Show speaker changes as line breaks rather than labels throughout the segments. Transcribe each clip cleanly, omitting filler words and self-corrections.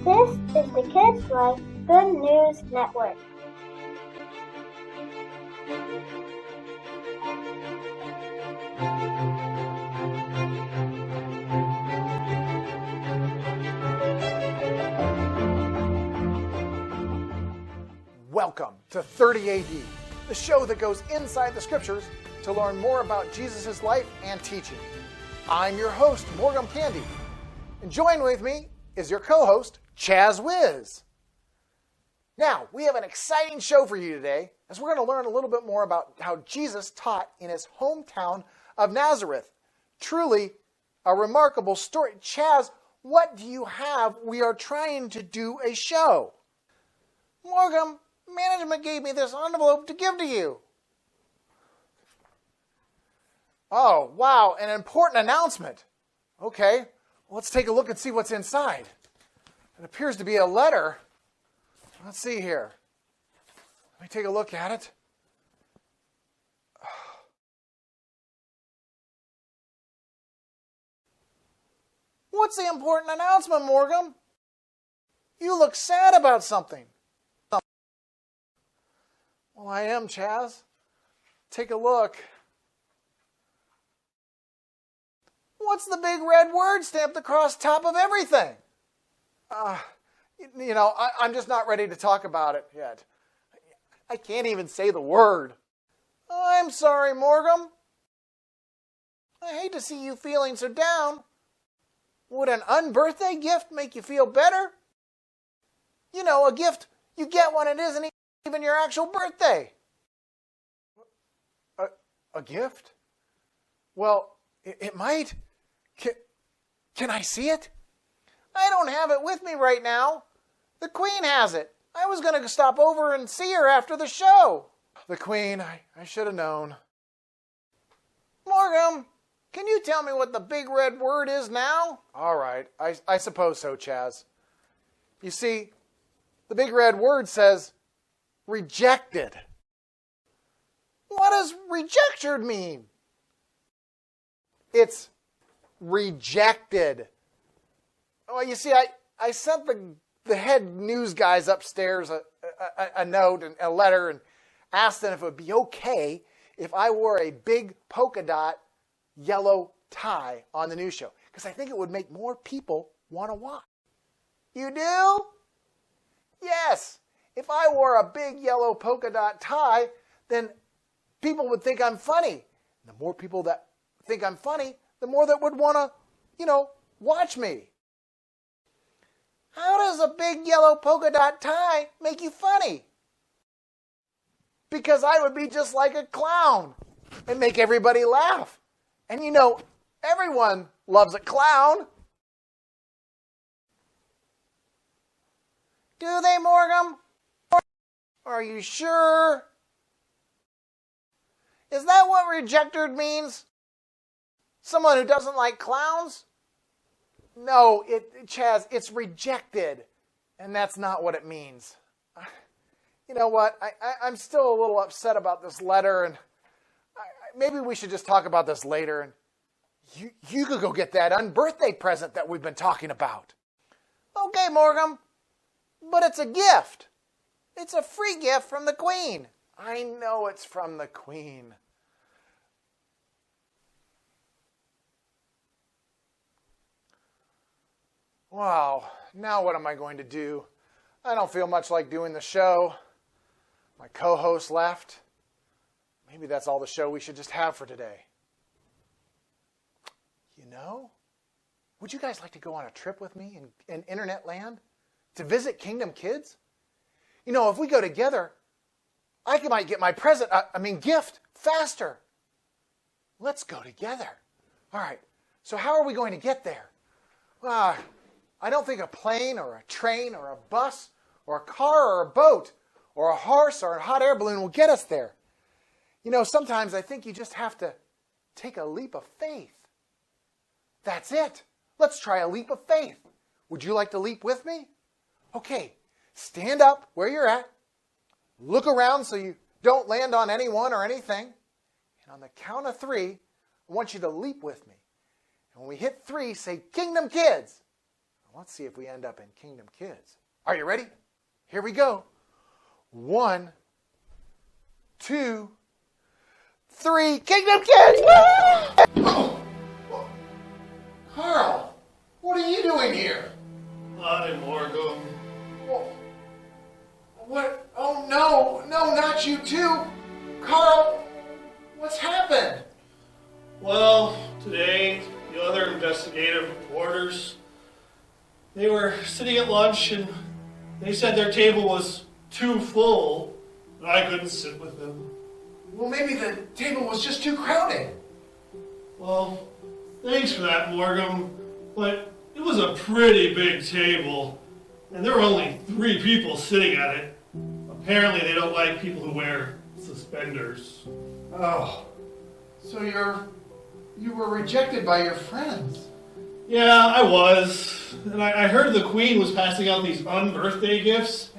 This is the Kids Life Good News Network.
Welcome to 30 AD, the show that goes inside the scriptures to learn more about Jesus' life and teaching. I'm your host, Morgum Candy, and join with me is your co-host, Chaz Whiz. Now, we have an exciting show for you today, as we're going to learn a little bit more about how Jesus taught in his hometown of Nazareth. Truly a remarkable story. Chaz, what do you have? We are trying to do a show. Morgum, management gave me this envelope to give to you. Oh, wow, an important announcement. Okay, let's take a look and see what's inside. It appears to be a letter. Let's see here. Let me take a look at it. What's the important announcement, Morgum? You look sad about something. Well, I am, Chaz. Take a look. What's the big red word stamped across top of everything? I'm just not ready to talk about it yet. I can't even say the word. I'm sorry, Morgum. I hate to see you feeling so down. Would an unbirthday gift make you feel better? You know, a gift you get when it isn't even your actual birthday. A gift? Well, it might. Can I see it? I don't have it with me right now. The Queen has it. I was going to stop over and see her after the show. The Queen, I should have known. Morgum, can you tell me what the big red word is now? All right, I suppose so, Chaz. You see, the big red word says rejected. What does rejected mean? It's rejected. Well, you see, I sent the head news guys upstairs a note and a letter and asked them if it would be okay if I wore a big polka dot yellow tie on the news show, because I think it would make more people want to watch. You do? Yes. If I wore a big yellow polka dot tie, then people would think I'm funny. And the more people that think I'm funny, the more that would want to, watch me. How does a big yellow polka dot tie make you funny? Because I would be just like a clown and make everybody laugh. And everyone loves a clown. Do they, Morgum? Are you sure? Is that what rejected means? Someone who doesn't like clowns? No, Chaz, it's rejected. And that's not what it means. You know what? I'm still a little upset about this letter, and maybe we should just talk about this later. And you could go get that unbirthday present that we've been talking about. Okay, Morgum, but it's a gift. It's a free gift from the Queen. I know it's from the Queen. Wow, now what am I going to do? I don't feel much like doing the show. My co-host left. Maybe that's all the show we should just have for today. Would you guys like to go on a trip with me in internet land to visit Kingdom Kids? If we go together, I might get my gift faster. Let's go together. All right, so how are we going to get there? I don't think a plane or a train or a bus or a car or a boat or a horse or a hot air balloon will get us there. Sometimes I think you just have to take a leap of faith. That's it. Let's try a leap of faith. Would you like to leap with me? Okay, stand up where you're at. Look around so you don't land on anyone or anything. And on the count of 3, I want you to leap with me. And when we hit 3, say, Kingdom Kids. Let's see if we end up in Kingdom Kids. Are you ready? Here we go. 1, 2, 3. Kingdom Kids! Oh. Carl, what are you doing here?
Hi, Morgum.
What? Oh, no, not you too. Carl, what's happened?
Well, today, the other investigative reporters, they were sitting at lunch and they said their table was too full and I couldn't sit with them.
Well, maybe the table was just too crowded.
Well, thanks for that, Morgum, but it was a pretty big table and there were only 3 people sitting at it. Apparently they don't like people who wear suspenders.
Oh, so you were rejected by your friends.
Yeah, I was. And I heard the Queen was passing out these unbirthday gifts.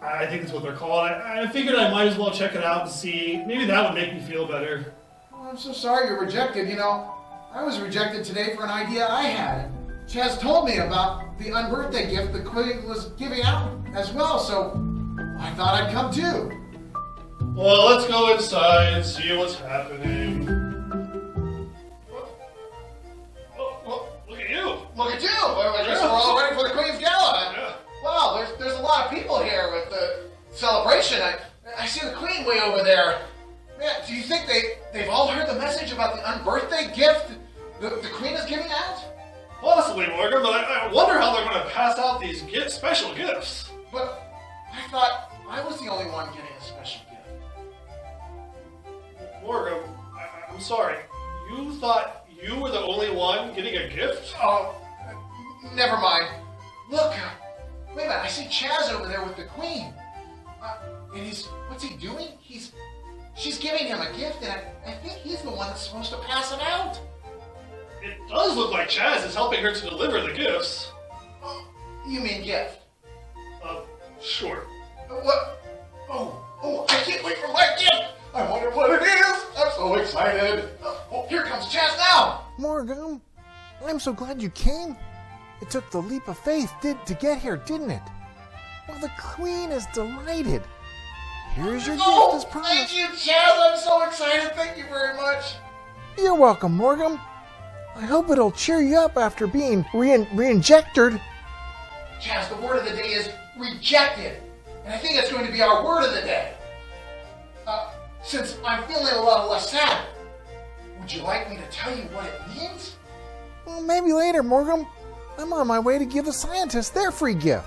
I think that's what they're called. I figured I might as well check it out and see. Maybe that would make me feel better.
Oh, I'm so sorry you're rejected. You know, I was rejected today for an idea I had. Chaz told me about the unbirthday gift the Queen was giving out as well, so I thought I'd come too.
Well, let's go inside and see what's happening. Oh, look at you.
Look at you! I guess we're all ready for the Queen's Gala.
Yeah.
Wow, there's a lot of people here with the celebration. I see the Queen way over there. Man, do you think they've all heard the message about the unbirthday gift the Queen is giving out?
Possibly, Morgan, but I wonder how they're going to pass out these special gifts.
But I thought I was the only one getting a special gift.
Morgan, I'm sorry. You thought you were the only one getting a gift?
Oh, never mind. Look, wait a minute. I see Chaz over there with the Queen. And what's he doing? She's giving him a gift, and I think he's the one that's supposed to pass it out.
It does look like Chaz is helping her to deliver the gifts.
Oh, you mean gift?
Sure.
What? Oh, I can't wait for my gift! I wonder what it is! I'm so excited! Oh, here comes Chaz now! Morgum, I'm so glad you came. It took the leap of faith to get here, didn't it? Well, the Queen is delighted. Here's your gift as promised. Thank you, Chaz! I'm so excited! Thank you very much! You're welcome, Morgum. I hope it'll cheer you up after being re-injected. Chaz, the word of the day is rejected. And I think that's going to be our word of the day. Since I'm feeling a lot less sad, would you like me to tell you what it means? Well, maybe later, Morgum. I'm on my way to give the scientists their free gift.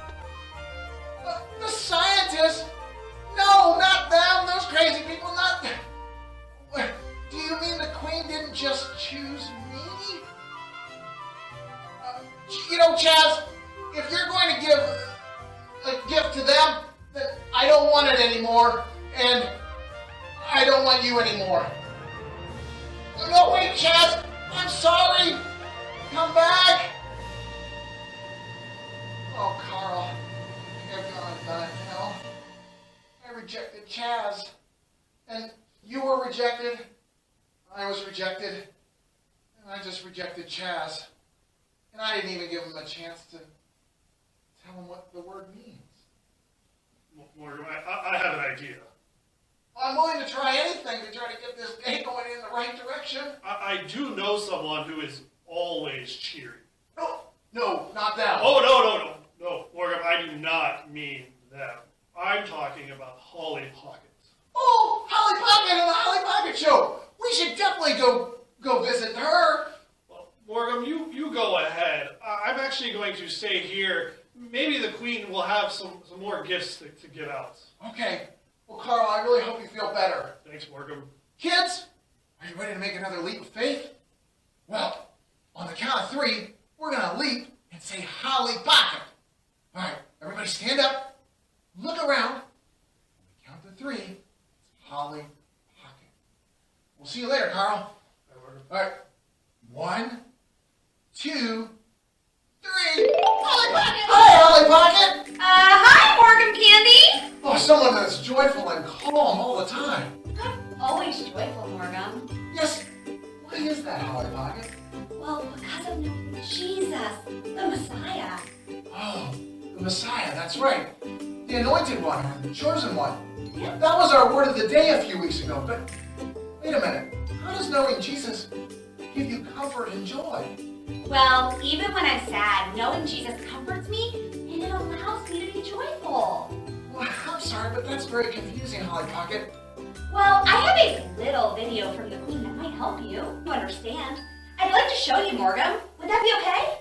The scientists? No, not them. Those crazy people, not them. Do you mean the Queen didn't just choose me? Chaz, if you're going to give a gift to them, then I don't want it anymore, and I don't want you anymore. No, wait, Chaz, I'm sorry. Come back. Oh, Carl, you're gone now. I rejected Chaz, and you were rejected. I was rejected, and I just rejected Chaz. And I didn't even give him a chance to tell him what the word means.
Morgan, I have an idea.
I'm willing to try anything to try to get this day going in the right direction.
I do know someone who is always cheering.
No, not them.
Oh, no, Morgan, I do not mean them. I'm talking about Holly Pocket.
Oh, Holly Pocket and the Holly Pocket Show. We should definitely go visit her.
Morgum, you go ahead. I'm actually going to stay here. Maybe the Queen will have some more gifts to give out.
Okay. Well, Carl, I really hope you feel better.
Thanks, Morgum.
Kids, are you ready to make another leap of faith? Well, on the count of 3, we're going to leap and say Holly Pocket. All right, everybody stand up. Look around. On the count of 3, it's Holly Pocket. We'll see you later, Carl. All right. 1, 2, 3. Holly Pocket! Hi, Holly Pocket!
Hi, Morgum Candy!
Oh, someone that's joyful and calm all the time.
I'm always joyful, Morgum.
Yes. Why is that, Holly Pocket?
Well, because of knowing Jesus, the Messiah.
The Messiah, that's right. The anointed one, or the chosen one. That was our word of the day a few weeks ago, but wait a minute. How does knowing Jesus give you comfort and joy?
Well, even when I'm sad, knowing Jesus comforts me and it allows me to be joyful.
Well, I'm sorry, but that's very confusing, Holly Pocket.
Well, I have a little video from the Queen that might help you understand. I'd like to show you, Morgum. Would that be okay?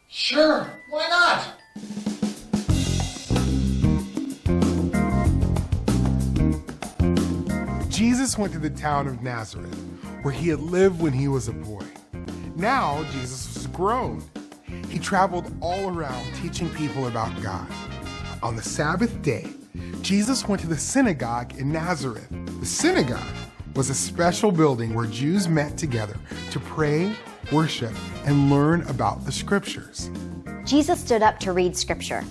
Sure, why not?
Jesus went to the town of Nazareth, where he had lived when he was a boy. Now Jesus was grown. He traveled all around teaching people about God. On the Sabbath day, Jesus went to the synagogue in Nazareth. The synagogue was a special building where Jews met together to pray, worship, and learn about the scriptures.
Jesus stood up to read scripture.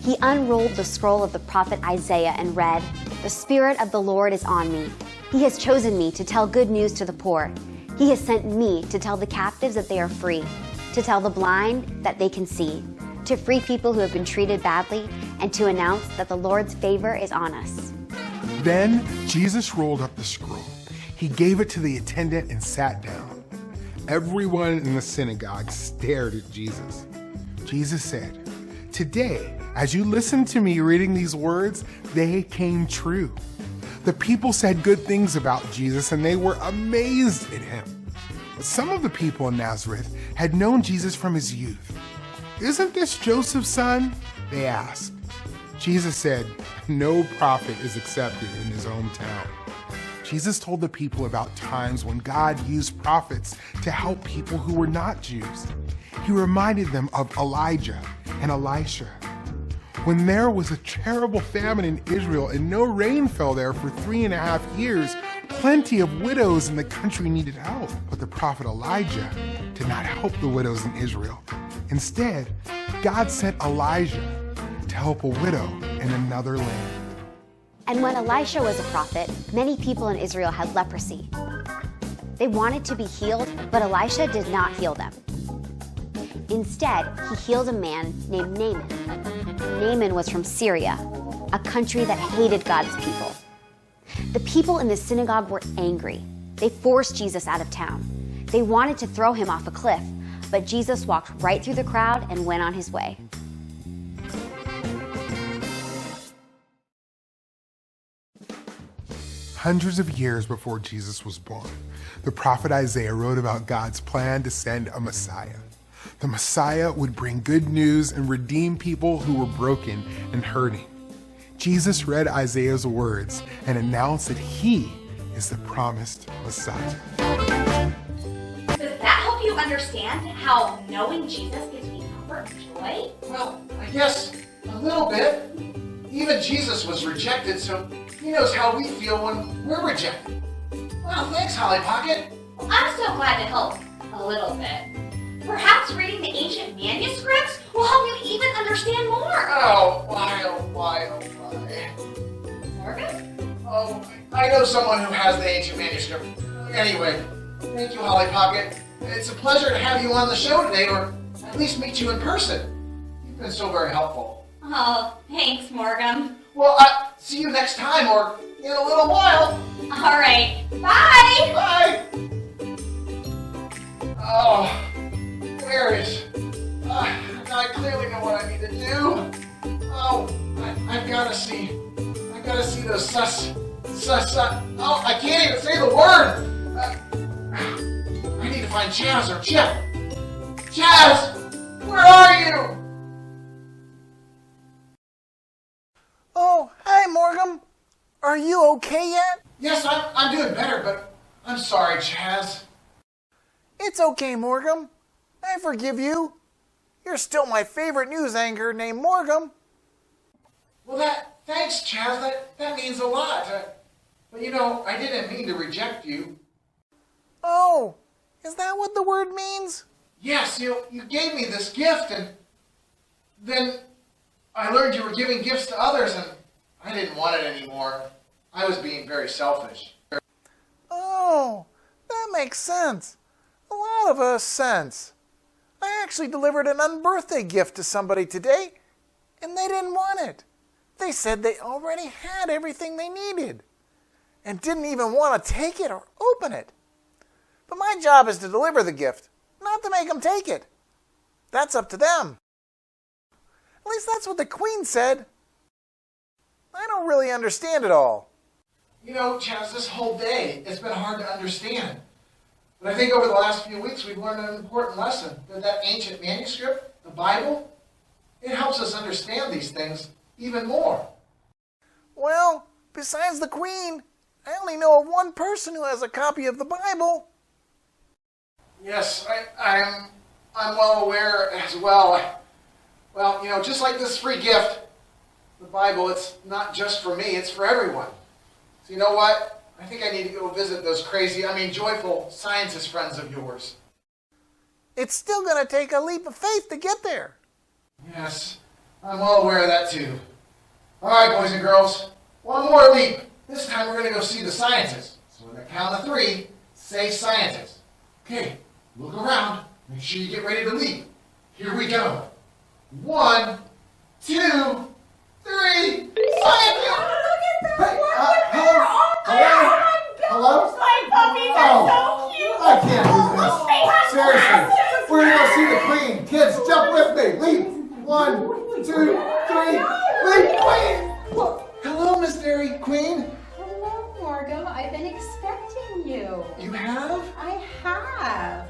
He unrolled the scroll of the prophet Isaiah and read, "The Spirit of the Lord is on me. He has chosen me to tell good news to the poor. He has sent me to tell the captives that they are free, to tell the blind that they can see, to free people who have been treated badly, and to announce that the Lord's favor is on us."
Then Jesus rolled up the scroll. He gave it to the attendant and sat down. Everyone in the synagogue stared at Jesus. Jesus said, "Today, as you listened to me reading these words, they came true." The people said good things about Jesus and they were amazed at him. But some of the people in Nazareth had known Jesus from his youth. "Isn't this Joseph's son?" they asked. Jesus said, "No prophet is accepted in his hometown." Jesus told the people about times when God used prophets to help people who were not Jews. He reminded them of Elijah and Elisha. When there was a terrible famine in Israel and no rain fell there for 3.5 years, plenty of widows in the country needed help. But the prophet Elijah did not help the widows in Israel. Instead, God sent Elijah to help a widow in another land.
And when Elisha was a prophet, many people in Israel had leprosy. They wanted to be healed, but Elisha did not heal them. Instead, he healed a man named Naaman. Naaman was from Syria, a country that hated God's people. The people in the synagogue were angry. They forced Jesus out of town. They wanted to throw him off a cliff, but Jesus walked right through the crowd and went on his way.
Hundreds of years before Jesus was born, the prophet Isaiah wrote about God's plan to send a Messiah. The Messiah would bring good news and redeem people who were broken and hurting. Jesus read Isaiah's words and announced that he is the promised Messiah.
Does that help you understand how knowing Jesus gives me comfort and joy?
Well, I guess a little bit. Even Jesus was rejected, so he knows how we feel when we're rejected. Well, thanks, Holly Pocket.
Well, I'm so glad to help a little bit. Perhaps reading the ancient manuscripts will help you even understand more.
Oh, why, oh, why, oh, why?
Morgum?
Oh, I know someone who has the ancient manuscript. Anyway, thank you, Holly Pocket. It's a pleasure to have you on the show today, or at least meet you in person. You've been so very helpful.
Oh, thanks, Morgum.
Well, see you next time, or in a little while.
All right, bye!
Bye! Oh, where is... I clearly know what I need to do. Oh, I've got to see those oh, I can't even say the word. I need to find Chaz or Chip. Chaz, where are you?
Oh, hi, Morgum. Are you okay yet?
Yes, I'm doing better, but I'm sorry, Chaz.
It's okay, Morgum. I forgive you. You're still my favorite news anchor named Morgum.
Well, thanks, Chaz. That means a lot. But you know, I didn't mean to reject you.
Oh, is that what the word means?
Yes, you gave me this gift, and then I learned you were giving gifts to others, and I didn't want it anymore. I was being very selfish.
Oh, that makes sense. A lot of sense. I actually delivered an unbirthday gift to somebody today, and they didn't want it. They said they already had everything they needed and didn't even want to take it or open it. But my job is to deliver the gift, not to make them take it. That's up to them. At least that's what the Queen said. I don't really understand it all.
You know, Chaz, this whole day, it's been hard to understand. But I think over the last few weeks, we've learned an important lesson. That ancient manuscript, the Bible, it helps us understand these things even more.
Well, besides the Queen, I only know of one person who has a copy of the Bible.
Yes, I'm well aware as well. Well, you know, just like this free gift, the Bible, it's not just for me, it's for everyone. So you know what? I think I need to go visit those joyful scientist friends of yours.
It's still going to take a leap of faith to get there.
Yes, I'm well aware of that too. All right, boys and girls, one more leap. This time we're going to go see the scientist. So on the count of 3, say scientist. Okay, look around. Make sure you get ready to leap. Here we go. 1, 2, 3. Scientist! Hey, hello?
My puppies are so cute.
I can't do this. Seriously. We're going to go see the Queen. Kids, jump with me. Leap. 1, 2, 3. Leap, Queen.
Hello, Miss Dairy Queen.
Hello, Morgum. I've been expecting you.
You have?
I have.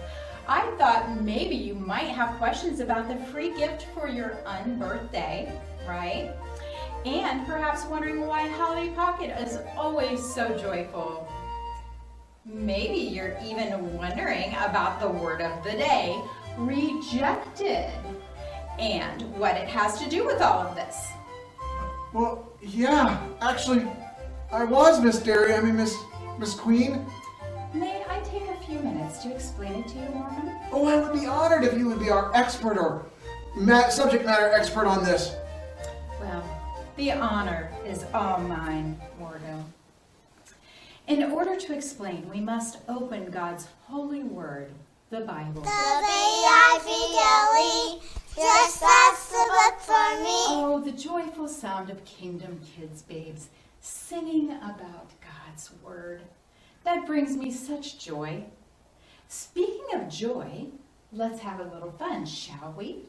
I thought maybe you might have questions about the free gift for your unbirthday, right? And perhaps wondering why Holly Pocket is always so joyful. Maybe you're even wondering about the word of the day, rejected, and what it has to do with all of this.
Well, yeah, actually, I was Miss Dairy. Miss Queen.
May I take a few minutes to explain it to you, Morgan?
Oh, I would be honored if you would be our expert or subject matter expert on this.
Well, the honor is all mine, Morgan. In order to explain, we must open God's holy word, the Bible.
Just that's the book for me.
Oh, the joyful sound of Kingdom Kids babes singing about God's word. That brings me such joy. Speaking of joy, let's have a little fun, shall we?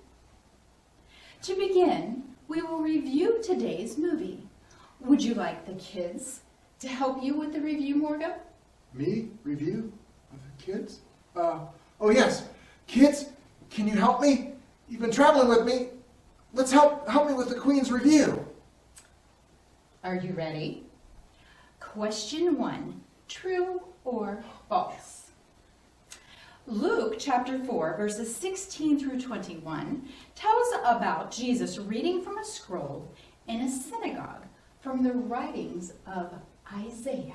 To begin, we will review today's movie. Would you like the kids to help you with the review, Morgan?
Me? Review? With the kids? Oh yes. Kids, can you help me? You've been traveling with me. Let's help me with the Queen's review.
Are you ready? Question 1, true or false? Luke chapter 4, verses 16 through 21 tells about Jesus reading from a scroll in a synagogue from the writings of Isaiah.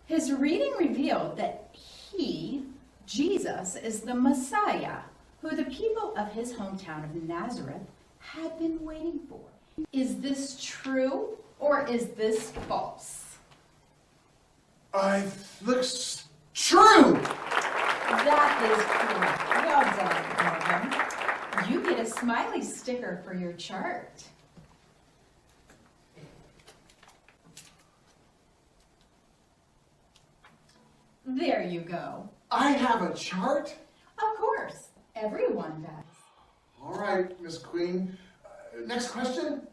His reading revealed that he, Jesus, is the Messiah who the people of his hometown of Nazareth had been waiting for. Is this true or is this false?
Looks true.
That is correct. Well done, Morgan. You get a smiley sticker for your chart. There you go.
I have a chart?
Of course, everyone does.
All right, Miss Queen. Next question?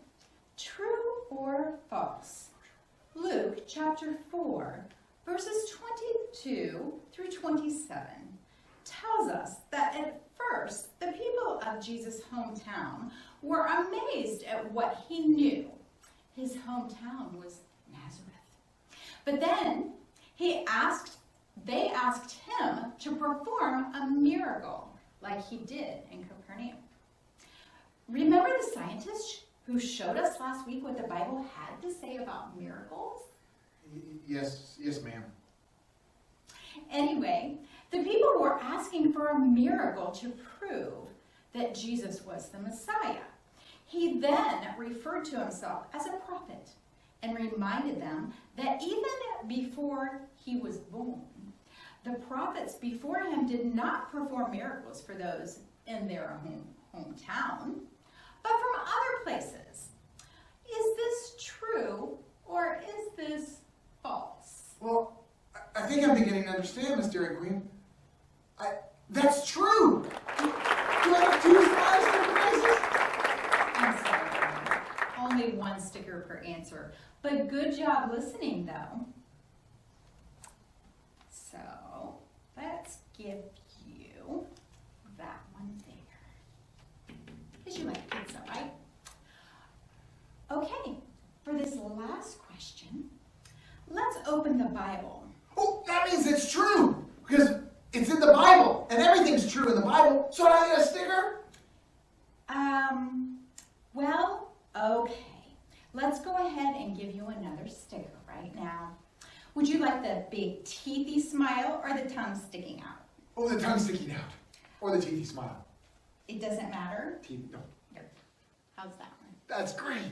True or false? Luke chapter 4, verses 22 through 27 tells us that at first the people of Jesus' hometown were amazed at what he knew. His hometown was Nazareth. But then they asked him to perform a miracle like he did in Capernaum. Remember the scientist who showed us last week what the Bible had to say about miracles?
Yes, ma'am.
Anyway, the people were asking for a miracle to prove that Jesus was the Messiah. He then referred to himself as a prophet and reminded them that even before he was born, the prophets before him did not perform miracles for those in their hometown, but from
Dairy Queen. That's true. Do I have 2 smiles for the
I'm sorry, only 1 sticker per answer. But good job listening, though. So, let's give you that one there. Because you like pizza, right? Okay, for this last question, let's open the Bible.
Oh, that means it's true. Because it's in the Bible. And everything's true in the Bible. So do I get a sticker?
Well, okay. Let's go ahead and give you another sticker right now. Would you like the big teethy smile or the tongue sticking out?
Oh, the tongue sticking out. Or the teethy smile.
It doesn't matter?
Teeth, no.
Yep. How's that one?
That's great.
Okay.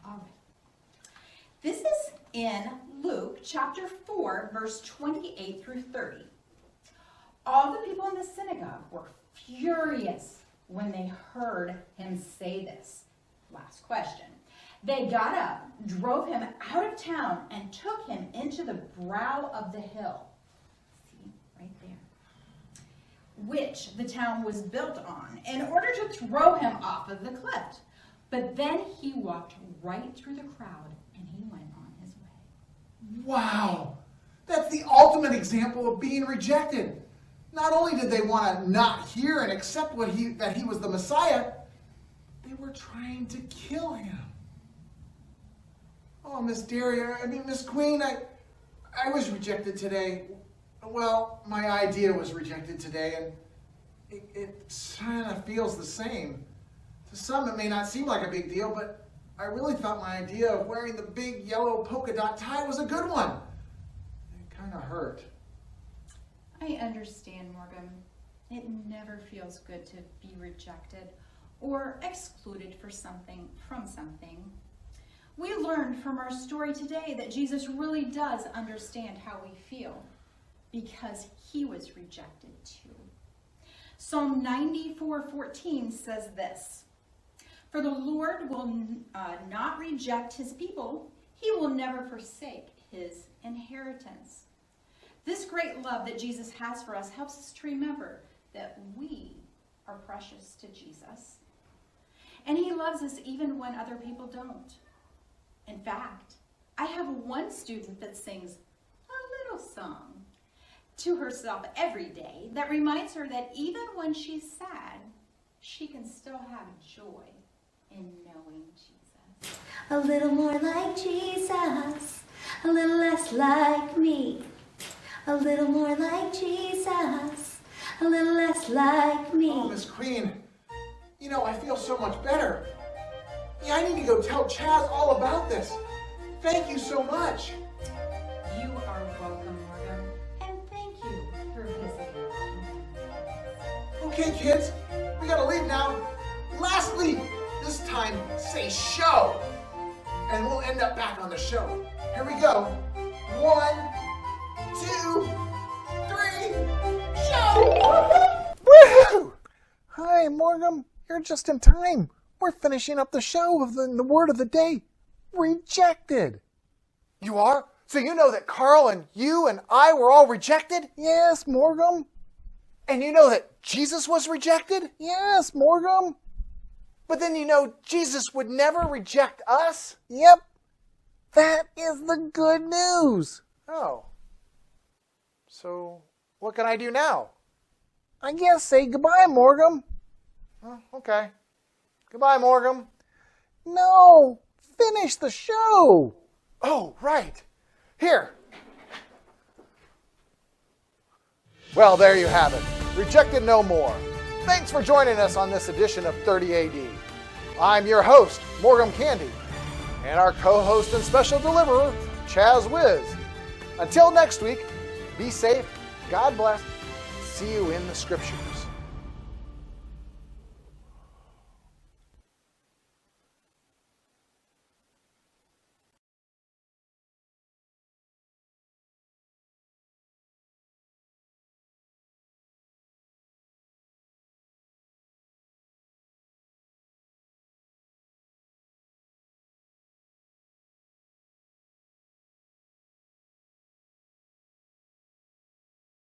All right. This is in Luke chapter 4, verse 28 through 30. All the people in the synagogue were furious when they heard him say this. Last question. They got up, drove him out of town, and took him into the brow of the hill. See, right there. Which the town was built on, in order to throw him off of the cliff. But then he walked right through the crowd, and he went on his way.
Wow. That's the ultimate example of being rejected. Not only did they want to not hear and accept that he was the Messiah, they were trying to kill him. Oh, Miss Queen, I was rejected today. Well, my idea was rejected today, and it kind of feels the same. To some, it may not seem like a big deal, but I really thought my idea of wearing the big yellow polka dot tie was a good one. It kind of hurt.
I understand, Morgum. It never feels good to be rejected or excluded from something. We learned from our story today that Jesus really does understand how we feel because he was rejected too. Psalm 94:14 says this, "For the Lord will not reject his people. He will never forsake his inheritance." This great love that Jesus has for us helps us to remember that we are precious to Jesus. And he loves us even when other people don't. In fact, I have one student that sings a little song to herself every day that reminds her that even when she's sad, she can still have joy in knowing Jesus.
A little more like Jesus, a little less like me. A little more like Jesus, a little less like me.
Oh, Miss Queen, I feel so much better. Yeah, I need to go tell Chaz all about this. Thank you so much.
You are welcome, Morgum, and thank you for visiting.
Okay, kids, we gotta leave now. Lastly, this time, say show. And we'll end up back on the show. Here we go. 1, 2, 3, show! Woohoo! Hi, Morgum. You're just in time. We're finishing up the show of the word of the day, rejected.
You are? So you know that Carl and you and I were all rejected?
Yes, Morgum.
And you know that Jesus was rejected?
Yes, Morgum.
But then you know Jesus would never reject us?
Yep. That is the good news.
Oh. So what can I do now?
I guess say goodbye, Morgum.
Oh, okay. Goodbye, Morgum.
No, finish the show.
Oh, right. Here. Well, there you have it. Rejected no more. Thanks for joining us on this edition of 30 AD. I'm your host, Morgum Candy, and our co-host and special deliverer, Chaz Wiz. Until next week, be safe, God bless, see you in the scriptures.